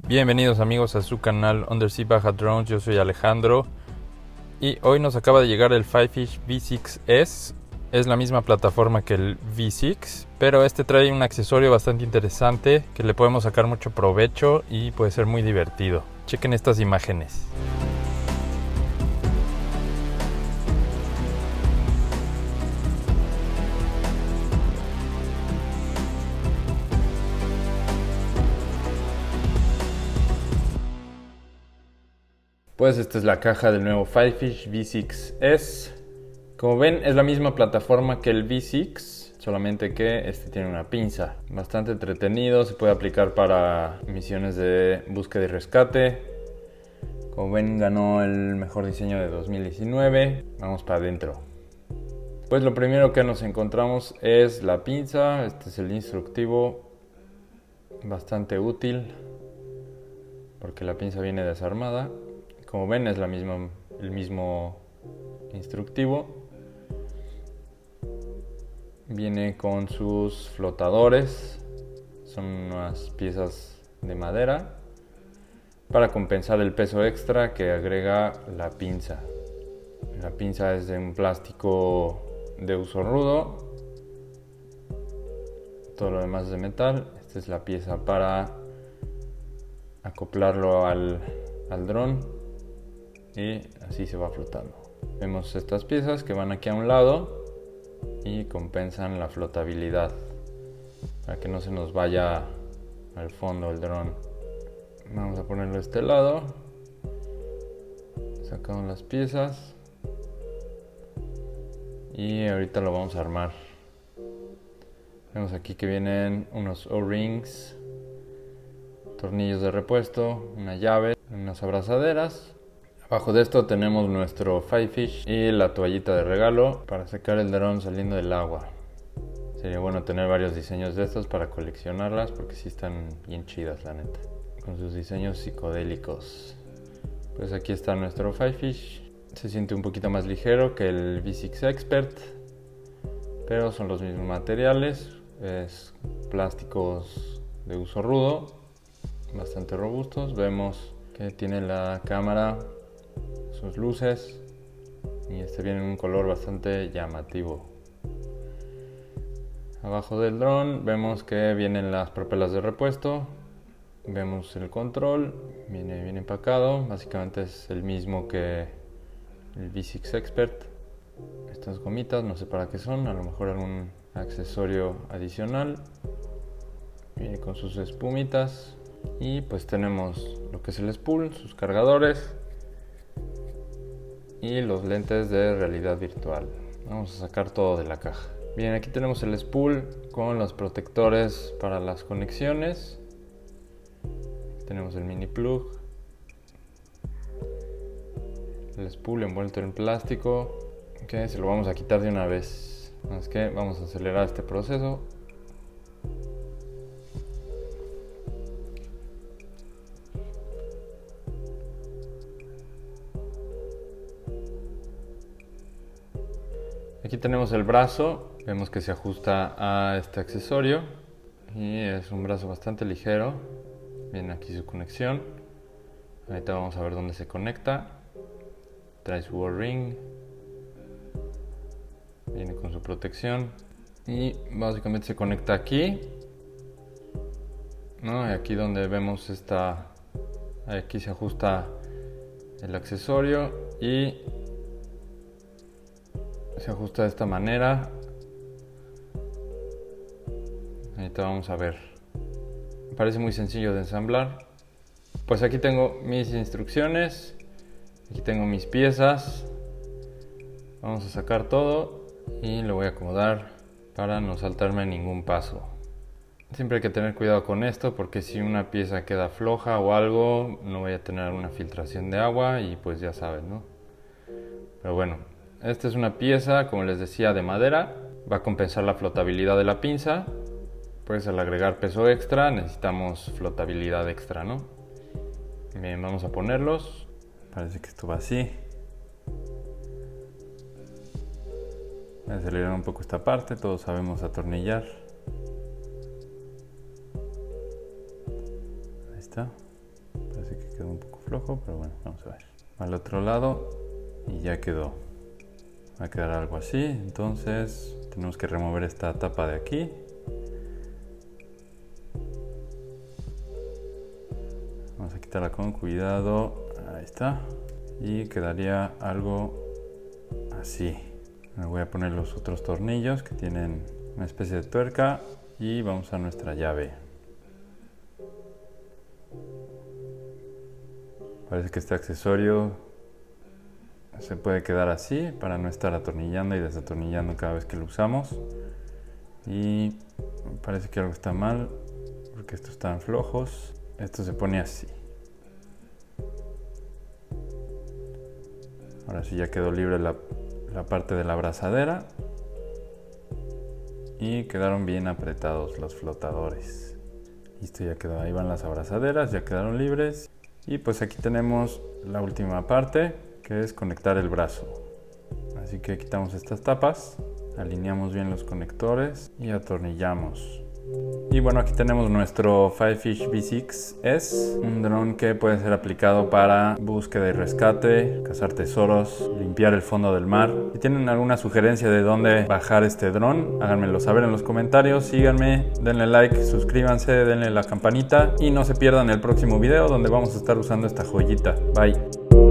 Bienvenidos amigos a su canal Undersea Baja Drones, yo soy Alejandro y hoy nos acaba de llegar el Fifish V6S. Es la misma plataforma que el V6, pero este trae un accesorio bastante interesante que le podemos sacar mucho provecho y puede ser muy divertido. Chequen estas imágenes. Pues esta es la caja del nuevo Fifish V6S. Como ven, es la misma plataforma que el V6, solamente que este tiene una pinza. Bastante entretenido, se puede aplicar para misiones de búsqueda y rescate. Como ven, ganó el mejor diseño de 2019. Vamos para adentro. Pues lo primero que nos encontramos es la pinza. Este es el instructivo, bastante útil porque la pinza viene desarmada. Como ven, es el mismo instructivo. Viene con sus flotadores. Son unas piezas de madera para compensar el peso extra que agrega la pinza. La pinza es de un plástico de uso rudo. Todo lo demás es de metal. Esta es la pieza para acoplarlo al dron. Y así se va flotando. Vemos estas piezas que van aquí a un lado y compensan la flotabilidad para que no se nos vaya al fondo el dron. Vamos a ponerlo a este lado. Sacamos las piezas y ahorita lo vamos a armar. Vemos aquí que vienen unos O-rings, tornillos de repuesto, una llave, unas abrazaderas. Abajo de esto tenemos nuestro Fifish y la toallita de regalo para secar el dron saliendo del agua. Sería bueno tener varios diseños de estos para coleccionarlas porque sí están bien chidas, la neta, con sus diseños psicodélicos. Pues aquí está nuestro Fifish. Se siente un poquito más ligero que el V6 Expert, pero son los mismos materiales. Es plásticos de uso rudo, bastante robustos. Vemos que tiene la cámara, sus luces, y este viene en un color bastante llamativo. Abajo del dron vemos que vienen las propelas de repuesto. Vemos el control, viene bien empacado, básicamente es el mismo que el V6 Expert. Estas gomitas no sé para qué son, a lo mejor algún accesorio adicional. Viene con sus espumitas y pues tenemos lo que es el spool, sus cargadores y los lentes de realidad virtual. Vamos a sacar todo de la caja. Bien, aquí tenemos el spool con los protectores para las conexiones. Tenemos el mini plug, el spool envuelto en plástico, que se lo vamos a quitar de una vez. Así que vamos a acelerar este proceso. Aquí tenemos el brazo, vemos que se ajusta a este accesorio y es un brazo bastante ligero. Viene aquí su conexión, ahorita vamos a ver dónde se conecta. Trae su O-ring, viene con su protección y básicamente se conecta aquí, ¿no? Y aquí donde vemos aquí se ajusta el accesorio y se ajusta de esta manera. Ahorita vamos a ver. Parece muy sencillo de ensamblar. Pues aquí tengo mis instrucciones. Aquí tengo mis piezas. Vamos a sacar todo y lo voy a acomodar para no saltarme ningún paso. Siempre hay que tener cuidado con esto porque si una pieza queda floja o algo, no voy a tener una filtración de agua y pues ya saben, ¿no? Pero bueno, esta es una pieza, como les decía, de madera. Va a compensar la flotabilidad de la pinza. Pues al agregar peso extra necesitamos flotabilidad extra, ¿no? Bien, vamos a ponerlos. Parece que esto va así. Voy a acelerar un poco esta parte, todos sabemos atornillar. Ahí está. parece que quedó un poco flojo, pero bueno, vamos a ver. Al otro lado y ya quedó. Va a quedar algo así, entonces tenemos que remover esta tapa de aquí. Vamos a quitarla con cuidado, ahí está. Y quedaría algo así. Me voy a poner los otros tornillos que tienen una especie de tuerca y vamos a nuestra llave. Parece que este accesorio se puede quedar así para no estar atornillando y desatornillando cada vez que lo usamos. Y parece que algo está mal porque estos están flojos. Esto se pone así. Ahora sí ya quedó libre la parte de la abrazadera y quedaron bien apretados los flotadores. Listo, ya quedó. Ahí van las abrazaderas, ya quedaron libres. Y pues aquí tenemos la última parte, que es conectar el brazo. Así que quitamos estas tapas, alineamos bien los conectores y atornillamos. Y bueno, aquí tenemos nuestro Firefish V6S, un dron que puede ser aplicado para búsqueda y rescate, cazar tesoros, limpiar el fondo del mar. Si tienen alguna sugerencia de dónde bajar este dron, háganmelo saber en los comentarios, síganme, denle like, suscríbanse, denle la campanita y no se pierdan el próximo video donde vamos a estar usando esta joyita. Bye.